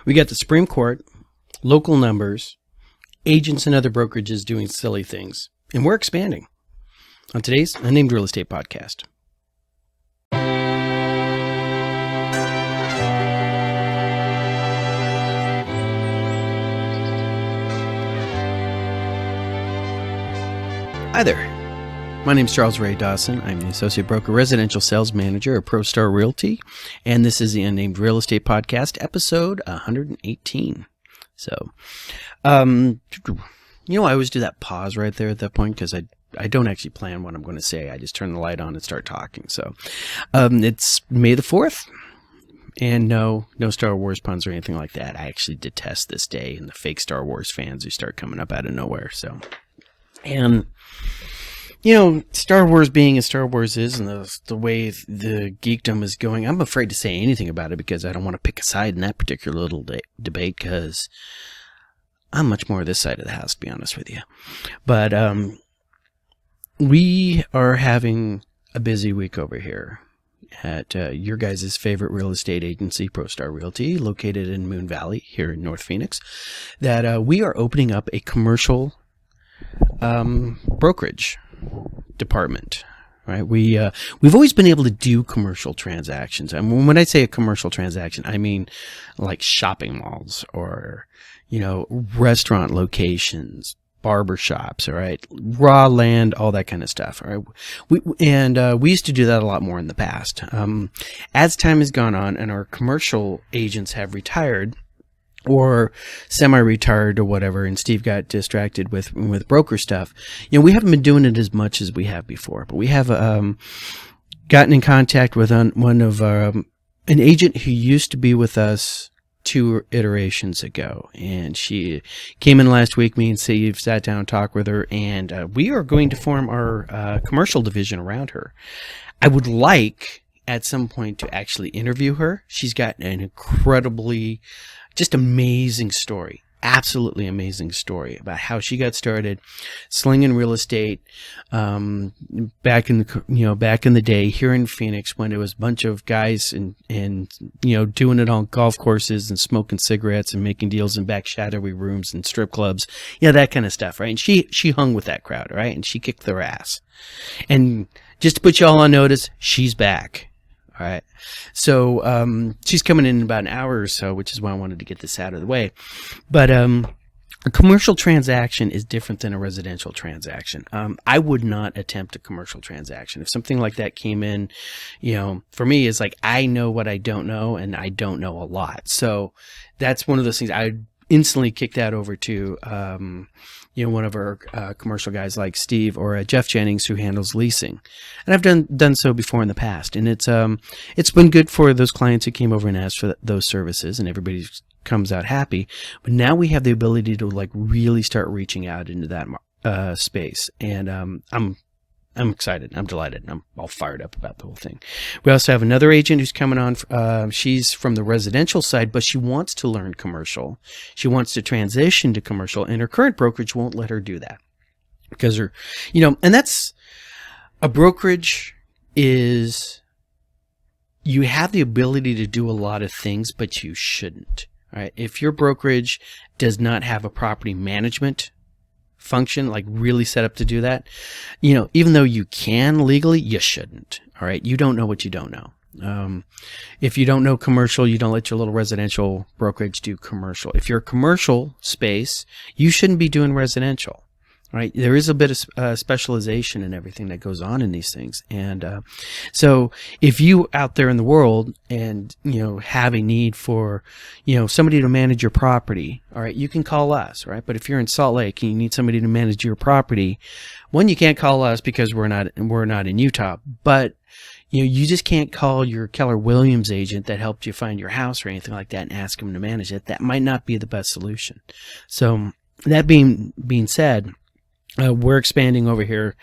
We got the Supreme Court, local numbers, agents and other brokerages doing silly things, and we're expanding. On today's Unnamed Real Estate Podcast. Hi there. My name is Charles Ray Dawson. I'm the Associate Broker Residential Sales Manager at ProStar Realty, and this is the Unnamed Real Estate Podcast, episode 118. So, I always do that pause right there at that point because I don't actually plan what I'm going to say. I just turn the light on and start talking. So, it's May the 4th, and no Star Wars puns or anything like that. I actually detest this day and the fake Star Wars fans who start coming up out of nowhere. So, and Star Wars being as Star Wars is and the way the geekdom is going, I'm afraid to say anything about it because I don't want to pick a side in that particular little debate because I'm much more this side of the house, to be honest with you. But we are having a busy week over here at your guys' favorite real estate agency, ProStar Realty, located in Moon Valley here in North Phoenix, that we are opening up a commercial brokerage department. Right? We've always been able to do commercial transactions. And when I say a commercial transaction, I mean like shopping malls or, restaurant locations, barber shops, all right, raw land, all that kind of stuff. All right. We used to do that a lot more in the past. As time has gone on and our commercial agents have retired, or semi-retired or whatever, and Steve got distracted with broker stuff. We haven't been doing it as much as we have before, but we have gotten in contact with one of an agent who used to be with us 2 iterations ago, and she came in last week. Me and Steve sat down and talked with her, and we are going to form our commercial division around her. I would like at some point to actually interview her. She's got an incredibly just amazing story, absolutely amazing story about how she got started slinging real estate back in the day here in Phoenix when it was a bunch of guys and doing it on golf courses and smoking cigarettes and making deals in back shadowy rooms and strip clubs, that kind of stuff, right? And she hung with that crowd, right? And she kicked their ass. And just to put you all on notice, she's back. All right. So she's coming in about an hour or so, which is why I wanted to get this out of the way. But a commercial transaction is different than a residential transaction. I would not attempt a commercial transaction. If something like that came in, for me, it's like I know what I don't know, and I don't know a lot. So that's one of those things I instantly kick that over to one of our commercial guys like Steve or Jeff Jennings, who handles leasing. And I've done so before in the past, and it's been good for those clients who came over and asked for those services, and everybody comes out happy. But now we have the ability to really start reaching out into that space, and I'm excited. I'm delighted. I'm all fired up about the whole thing. We also have another agent who's coming on. She's from the residential side, but she wants to learn commercial. She wants to transition to commercial, and her current brokerage won't let her do that because and that's a brokerage is you have the ability to do a lot of things, but you shouldn't. All right. If your brokerage does not have a property management function, really set up to do that, even though you can legally, you shouldn't. All right. You don't know what you don't know. If you don't know commercial, you don't let your little residential brokerage do commercial. If you're a commercial space, you shouldn't be doing residential. Right. There is a bit of specialization and everything that goes on in these things. And so if you out there in the world and, have a need for, somebody to manage your property, all right, you can call us. Right. But if you're in Salt Lake and you need somebody to manage your property, one, you can't call us because we're not in Utah. But, you just can't call your Keller Williams agent that helped you find your house or anything like that and ask them to manage it. That might not be the best solution. So that being said, we're expanding over here.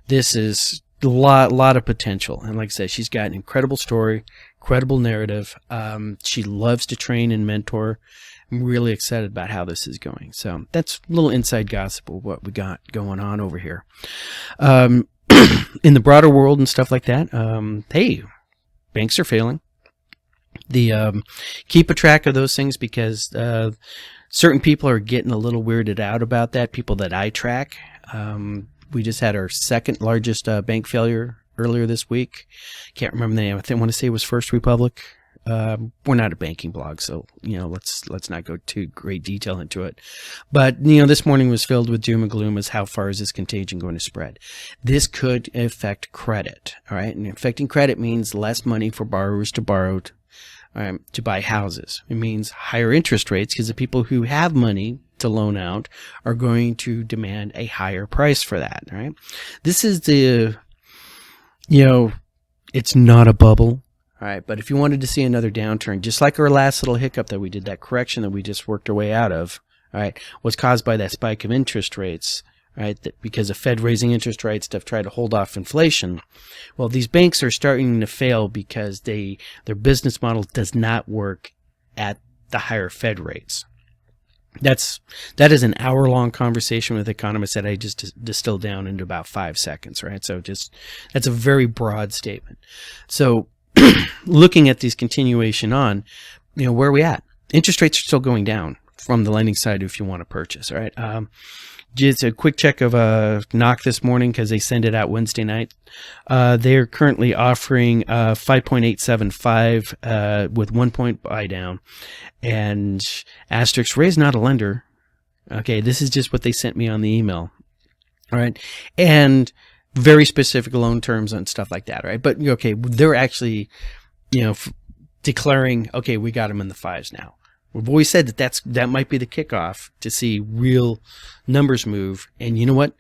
This is a lot of potential. And like I said, she's got an incredible story, incredible narrative. She loves to train and mentor. I'm really excited about how this is going. So that's a little inside gossip of what we got going on over here. In the broader world and stuff like that, hey, banks are failing. Keep a track of those things because certain people are getting a little weirded out about that. People that I track. We just had our second largest bank failure earlier this week. Can't remember the name. I want to say it was First Republic. We're not a banking blog, so let's not go too great detail into it. But this morning was filled with doom and gloom as how far is this contagion going to spread? This could affect credit. All right, and affecting credit means less money for borrowers to borrow to buy houses. It means higher interest rates because the people who have money to loan out are going to demand a higher price for that. All right, this is it's not a bubble. All right, but if you wanted to see another downturn, just like our last little hiccup that we did, that correction that we just worked our way out of, all right, was caused by that spike of interest rates, right, because the Fed raising interest rates to try to hold off inflation. Well, these banks are starting to fail because their business model does not work at the higher Fed rates. That is an hour-long conversation with economists that I just distilled down into about 5 seconds, right? So that's a very broad statement. So looking at these continuation on, where are we at? Interest rates are still going down from the lending side if you want to purchase, all right? Just a quick check of knock this morning because they send it out Wednesday night. They're currently offering 5.875 with 1 point buy down. And asterisk, Ray's not a lender. Okay, this is just what they sent me on the email. All right. And very specific loan terms and stuff like that, right? But, okay, they're actually, declaring, okay, we got them in the fives now. We've always said that might be the kickoff to see real numbers move. And you know what?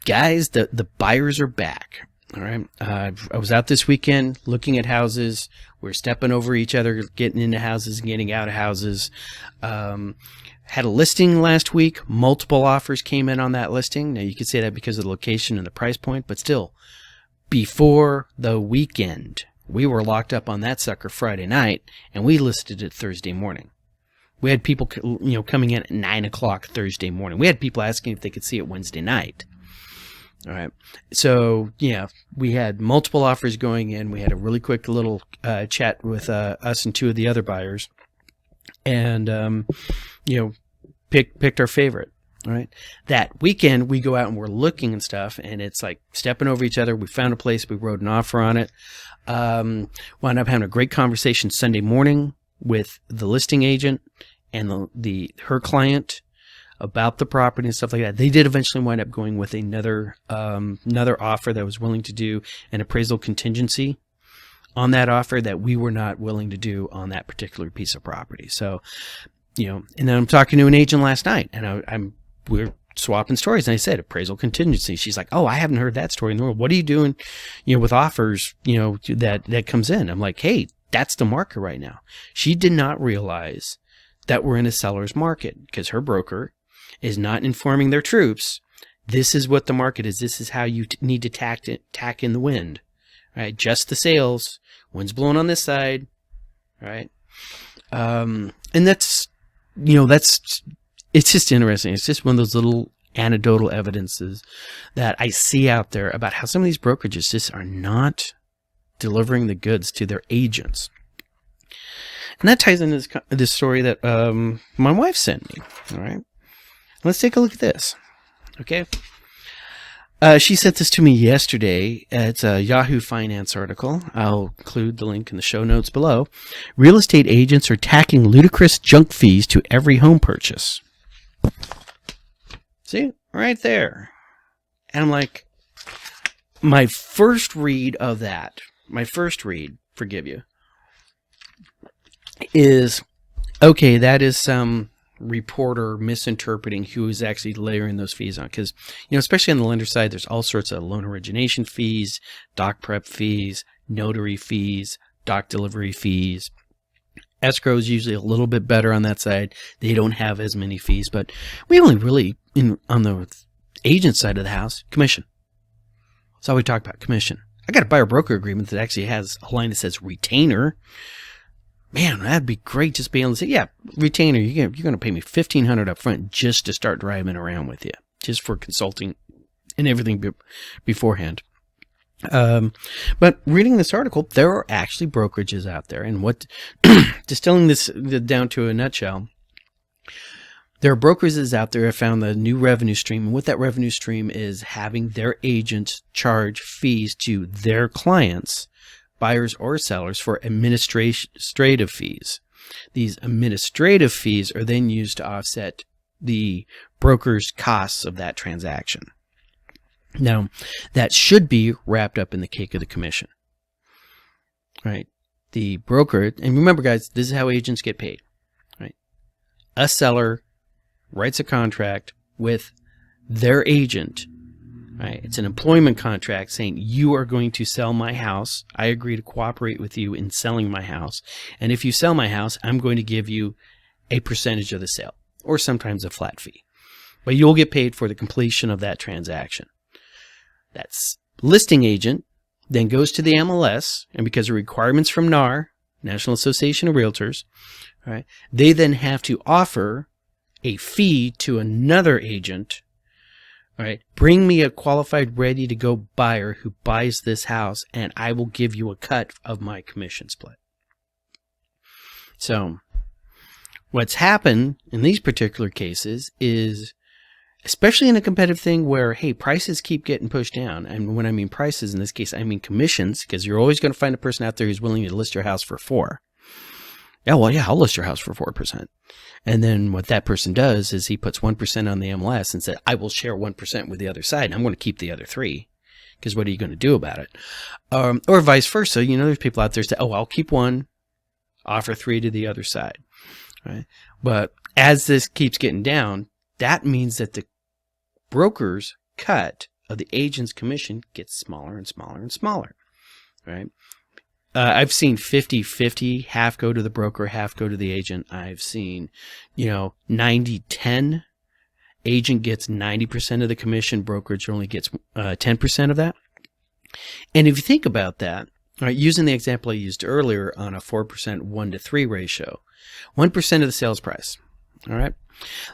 Guys, the buyers are back. All right. I was out this weekend looking at houses. We're stepping over each other, getting into houses and getting out of houses. Had a listing last week. Multiple offers came in on that listing. Now, you could say that because of the location and the price point, but still, before the weekend, we were locked up on that sucker Friday night, and we listed it Thursday morning. We had people, coming in at 9 o'clock Thursday morning. We had people asking if they could see it Wednesday night. All right. So, we had multiple offers going in. We had a really quick little chat with us and two of the other buyers. And, picked our favorite. All right. That weekend, we go out and we're looking and stuff, and it's like stepping over each other. We found a place. We wrote an offer on it. Wound up having a great conversation Sunday morning with the listing agent and her client about the property and stuff like that. They did eventually wind up going with another offer that was willing to do an appraisal contingency on that offer that we were not willing to do on that particular piece of property. So, and then I'm talking to an agent last night, and we're swapping stories, and I said appraisal contingency. She's like, "Oh, I haven't heard that story in the world. What are you doing, with offers, that comes in?" I'm like, "Hey, that's the market right now." She did not realize that we're in a seller's market because her broker is not informing their troops. This is what the market is. This is how you need to tack in the wind, right? Just the sales. Wind's blowing on this side, right? And that's it's just interesting. It's just one of those little anecdotal evidences that I see out there about how some of these brokerages just are not delivering the goods to their agents. And that ties into this story that my wife sent me. All right. Let's take a look at this. Okay. She sent this to me yesterday. It's a Yahoo Finance article. I'll include the link in the show notes below. Real estate agents are tacking ludicrous junk fees to every home purchase. See? Right there. And I'm like, my first read, forgive you, is, okay, that is some reporter misinterpreting who is actually layering those fees on. Because, especially on the lender side, there's all sorts of loan origination fees, doc prep fees, notary fees, doc delivery fees. Escrow is usually a little bit better on that side. They don't have as many fees, but we only really, on the agent side of the house, commission. That's all we talk about, commission. I got a buyer broker agreement that actually has a line that says retainer. Man, that'd be great just being able to say, yeah, retainer, you're going to pay me $1,500 up front just to start driving around with you, just for consulting and everything beforehand. But reading this article, there are actually brokerages out there, and what distilling this down to a nutshell, there are brokerages out there that found the new revenue stream, and what that revenue stream is having their agents charge fees to their clients, buyers or sellers, for administrative fees. These administrative fees are then used to offset the broker's costs of that transaction. Now, that should be wrapped up in the cake of the commission, right? The broker, and remember guys, this is how agents get paid, right? A seller writes a contract with their agent, right? It's an employment contract saying you are going to sell my house. I agree to cooperate with you in selling my house. And if you sell my house, I'm going to give you a percentage of the sale, or sometimes a flat fee. But you'll get paid for the completion of that transaction. That's listing agent then goes to the MLS, and because of requirements from NAR, National Association of Realtors, right, they then have to offer a fee to another agent, right? Bring me a qualified, ready-to-go buyer who buys this house, and I will give you a cut of my commission split. So what's happened in these particular cases is, especially in a competitive thing where, hey, prices keep getting pushed down. And when I mean prices, in this case, I mean commissions, because you're always going to find a person out there who's willing to list your house for 4%. Yeah, well, yeah, I'll list your house for 4%. And then what that person does is he puts 1% on the MLS and said, I will share 1% with the other side, and I'm going to keep the other 3%. Because what are you going to do about it? Or vice versa. You know, there's people out there who say, oh, I'll keep 1, offer 3 to the other side. Right? But as this keeps getting down, that means that the broker's cut of the agent's commission gets smaller and smaller and smaller, right? I've seen 50-50, half go to the broker, half go to the agent. I've seen, 90-10. Agent gets 90% of the commission, brokerage only gets 10% of that. And if you think about that, right, using the example I used earlier on a 4% 1-to-3 ratio, 1% of the sales price, all right?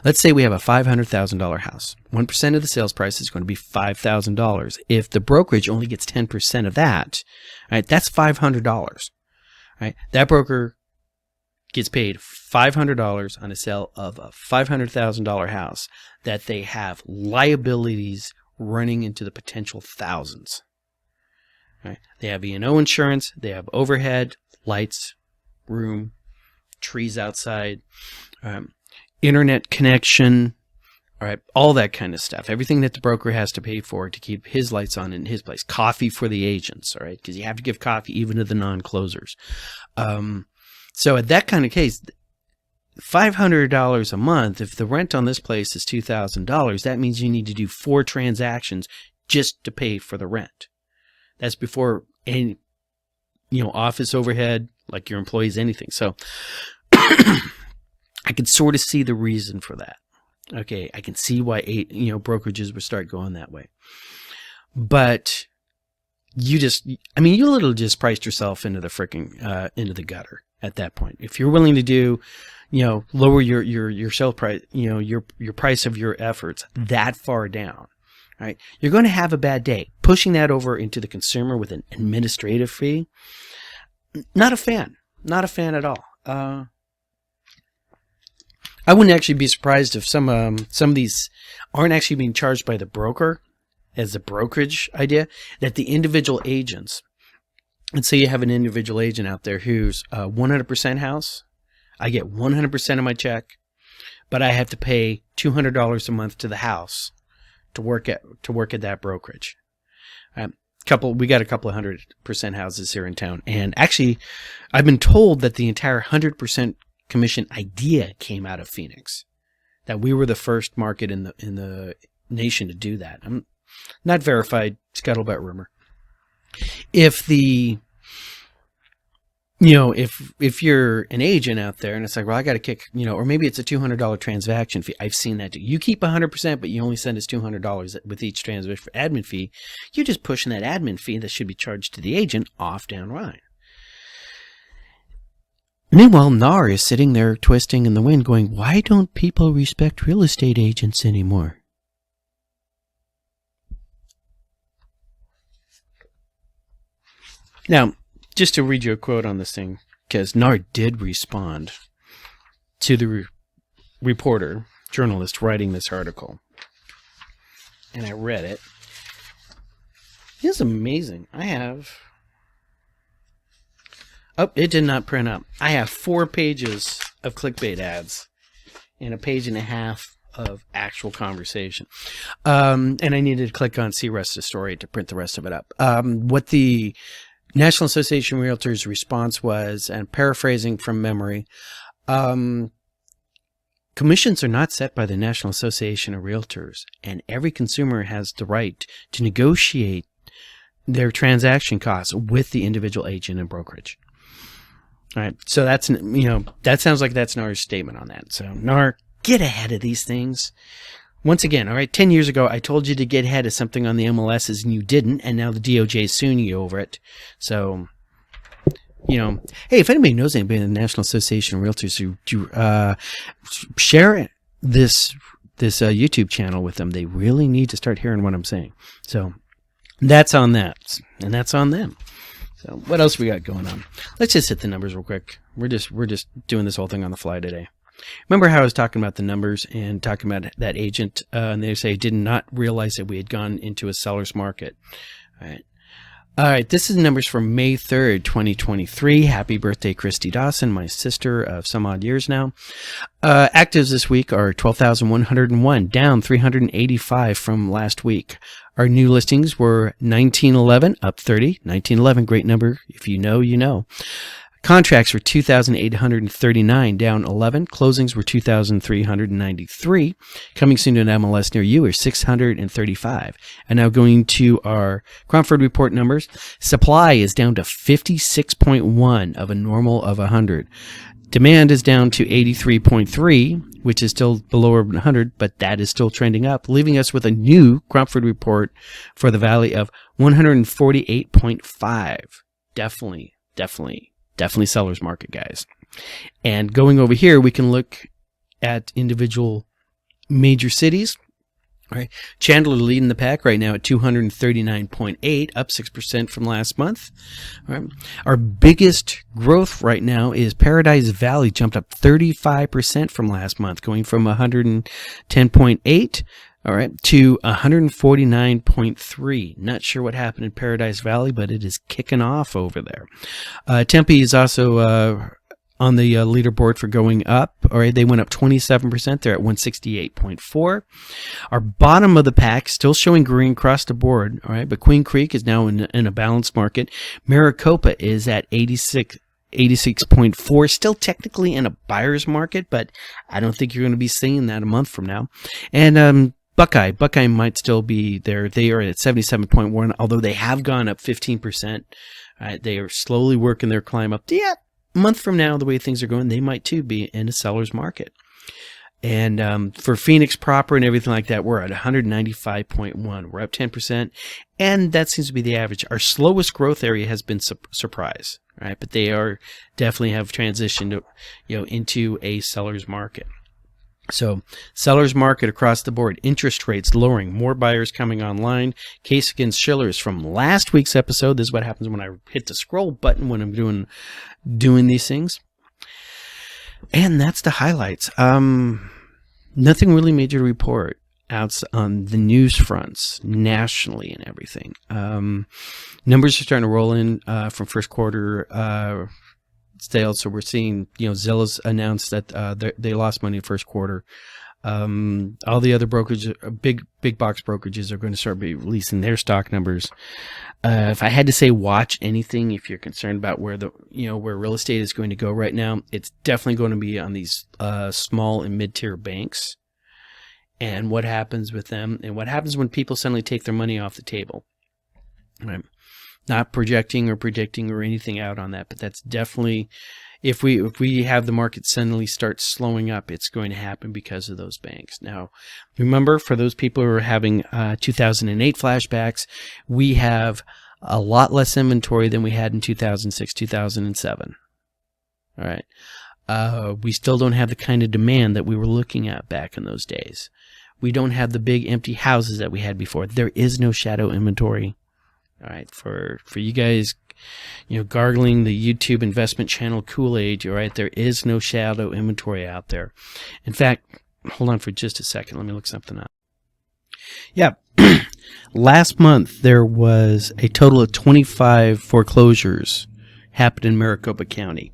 Let's say we have a $500,000 house. 1% of the sales price is going to be $5,000. If the brokerage only gets 10% of that, right, that's $500. Right? That broker gets paid $500 on a sale of a $500,000 house that they have liabilities running into the potential thousands. Right? They have E&O insurance, they have overhead, lights, room, trees outside, internet connection, all right, all that kind of stuff. Everything that the broker has to pay for to keep his lights on in his place. Coffee for the agents, all right, because you have to give coffee even to the non-closers. So at that kind of case, $500 a month, if the rent on this place is $2,000, that means you need to do 4 transactions just to pay for the rent. That's before any, office overhead, like your employees, anything. So I can sort of see the reason for that. Okay, I can see why brokerages would start going that way. But you literally just priced yourself into the into the gutter at that point. If you're willing to do, lower your sale price, your price of your efforts that far down, right? You're going to have a bad day. Pushing that over into the consumer with an administrative fee, not a fan at all. I wouldn't actually be surprised if some of these aren't actually being charged by the broker as a brokerage idea, that the individual agents, let's say you have an individual agent out there who's 100% house, I get 100% of my check, but I have to pay $200 a month to the house to work at that brokerage. We got a couple of 100% houses here in town, and actually I've been told that the entire 100% commission idea came out of Phoenix, that we were the first market in the nation to do that. I'm not verified, scuttlebutt rumor. If if you're an agent out there and it's like, well, I got to kick, or maybe it's a $200 transaction fee. I've seen that too. You keep 100%, but you only send us $200 with each transaction for admin fee. You're just pushing that admin fee that should be charged to the agent off down the line. Meanwhile, NAR is sitting there twisting in the wind going, why don't people respect real estate agents anymore? Now, just to read you a quote on this thing, because NAR did respond to the reporter, journalist writing this article, and I read it. It's amazing. It did not print up. I have 4 pages of clickbait ads and a page and a half of actual conversation. And I needed to click on see rest of story to print the rest of it up. What the National Association of Realtors response was, and paraphrasing from memory, commissions are not set by the National Association of Realtors, and every consumer has the right to negotiate their transaction costs with the individual agent and brokerage. All right, so that's, that sounds like that's NAR's statement on that. So NAR, get ahead of these things. Once again, all right, 10 years ago, I told you to get ahead of something on the MLSs and you didn't, and now the DOJ is suing you over it. So, hey, if anybody knows anybody in the National Association of Realtors who share this YouTube channel with them. They really need to start hearing what I'm saying. So that's on that, and that's on them. So what else we got going on? Let's just hit the numbers real quick. We're just doing this whole thing on the fly today. Remember how I was talking about the numbers and talking about that agent, and they say did not realize that we had gone into a seller's market. All right, this is numbers for May 3rd, 2023. Happy birthday, Christy Dawson, my sister of some odd years now. Actives this week are 12,101, down 385 from last week. Our new listings were 1911, up 30. 1911, great number. If you know, you know. Contracts were 2,839, down 11. Closings were 2,393. Coming soon to an MLS near you are 635. And now going to our Cromford report numbers. Supply is down to 56.1 of a normal of 100. Demand is down to 83.3, which is still below 100, but that is still trending up, leaving us with a new Cromford report for the Valley of 148.5. Definitely seller's market, guys. And going over here, we can look at individual major cities. All right, Chandler leading the pack right now at 239.8, up 6% from last month. All right. Our biggest growth right now is Paradise Valley, jumped up 35% from last month, going from 110.8. All right, to 149.3. Not sure what happened in Paradise Valley, but it is kicking off over there. Tempe is also on the leaderboard for going up. All right, they went up 27%. They're at 168.4. Our bottom of the pack still showing green across the board. All right, but Queen Creek is now in a balanced market. Maricopa is at 86.4, still technically in a buyer's market, but I don't think you're going to be seeing that a month from now. And Buckeye might still be there. They are at 77.1, although they have gone up 15%. They are slowly working their climb up. Yeah, a month from now, the way things are going, they might too be in a seller's market. And for Phoenix proper and everything like that, we're at 195.1. We're up 10%, and that seems to be the average. Our slowest growth area has been Surprise, right? But they are definitely have transitioned, into a seller's market. So seller's market across the board, interest rates lowering, more buyers coming online. Case against Schillers from last week's episode. This is what happens when I hit the scroll button when I'm doing these things. And that's the highlights. Nothing really major to report out on the news fronts nationally and everything. Numbers are starting to roll in from first quarter sales. So we're seeing, Zillow's announced that they lost money in first quarter. All the other brokerages, big box brokerages, are going to start releasing their stock numbers. If I had to say watch anything, if you're concerned about where where real estate is going to go right now, it's definitely going to be on these small and mid-tier banks, and what happens with them, and what happens when people suddenly take their money off the table. Right. Not projecting or predicting or anything out on that, but that's definitely, if we have the market suddenly start slowing up, it's going to happen because of those banks. Now, remember, for those people who are having 2008 flashbacks, we have a lot less inventory than we had in 2006, 2007. All right. We still don't have the kind of demand that we were looking at back in those days. We don't have the big empty houses that we had before. There is no shadow inventory. All right, for you guys, gargling the YouTube investment channel Kool-Aid, all right, there is no shadow inventory out there. In fact, hold on for just a second. Let me look something up. Yeah. Last month, there was a total of 25 foreclosures happened in Maricopa County.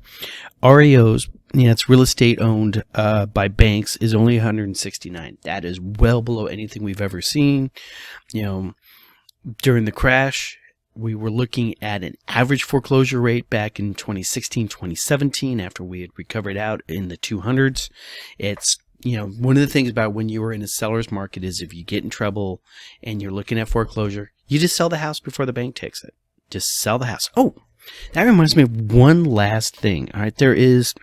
REOs, it's real estate owned by banks, is only 169. That is well below anything we've ever seen. During the crash, we were looking at an average foreclosure rate back in 2016, 2017, after we had recovered out in the 200s. It's one of the things about when you are in a seller's market is if you get in trouble and you're looking at foreclosure, you just sell the house before the bank takes it. Just sell the house. Oh, that reminds me of one last thing. All right, there is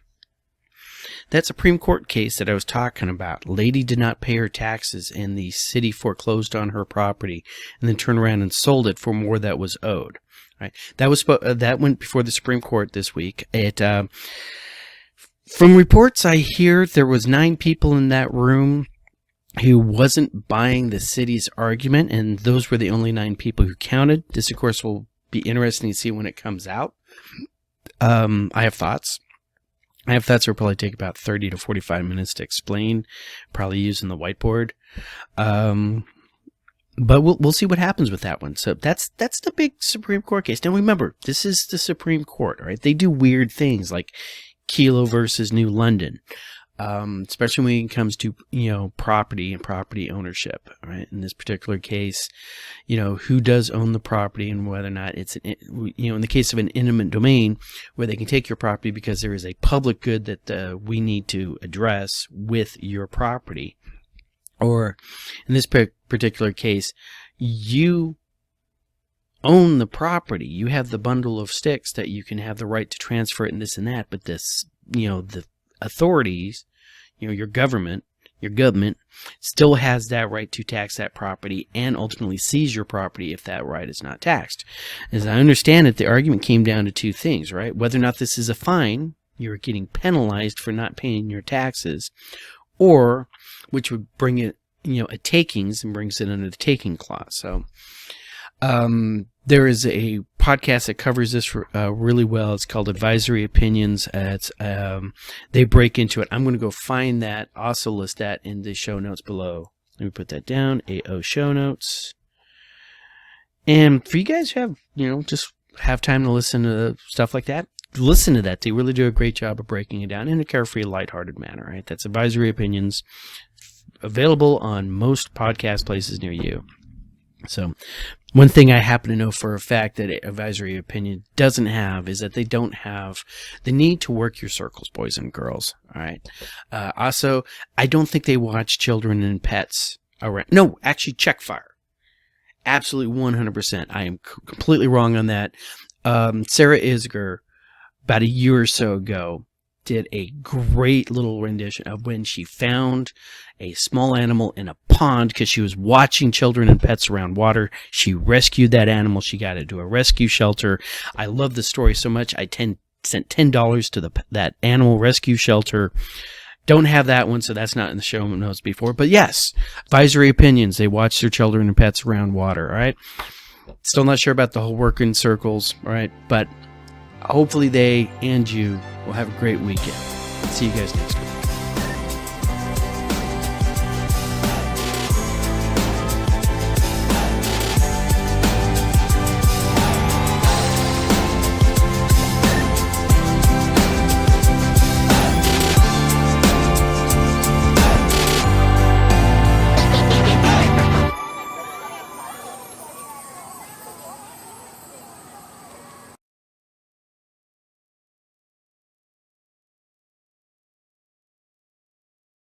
that Supreme Court case that I was talking about. Lady did not pay her taxes and the city foreclosed on her property and then turned around and sold it for more that was owed. All right, that went before the Supreme Court this week. From reports I hear, there was 9 people in that room who wasn't buying the city's argument, and those were the only 9 people who counted. This, of course, will be interesting to see when it comes out. I have thoughts. Will probably take about 30 to 45 minutes to explain, probably using the whiteboard. But we'll see what happens with that one. So that's the big Supreme Court case. Now remember, this is the Supreme Court, right? They do weird things like Kelo versus New London, especially when it comes to property and property ownership. Right? In this particular case, who does own the property and whether or not it's in the case of an eminent domain, where they can take your property because there is a public good that we need to address with your property, or in this particular case, you own the property. You have the bundle of sticks that you can have the right to transfer it and this and that, but this, the authorities, your government still has that right to tax that property and ultimately seize your property if that right is not taxed. As I understand it, the argument came down to 2 things, right? Whether or not this is a fine, you're getting penalized for not paying your taxes, or which would bring it, a takings and brings it under the taking clause. So, there is a podcast that covers this really well. It's called Advisory Opinions. They break into it. I'm going to go find that. Also list that in the show notes below. Let me put that down. AO show notes. And for you guys who have, just have time to listen to stuff like that, listen to that. They really do a great job of breaking it down in a carefree, lighthearted manner. Right? That's Advisory Opinions, available on most podcast places near you. So, one thing I happen to know for a fact that Advisory Opinion doesn't have is that they don't have the need to work your circles, boys and girls. All right. Also, I don't think they watch children and pets around. No, actually, check fire. Absolutely 100%. I am completely wrong on that. Sarah Isger, about a year or so ago, did a great little rendition of when she found a small animal in a pond because she was watching children and pets around water. She rescued that animal. She got it to a rescue shelter. I love the story so much. I sent $10 to that animal rescue shelter. Don't have that one, so that's not in the show notes before. But yes, Advisory Opinions. They watch their children and pets around water. All right. Still not sure about the whole work in circles. All right. But hopefully they and you will have a great weekend. See you guys next week.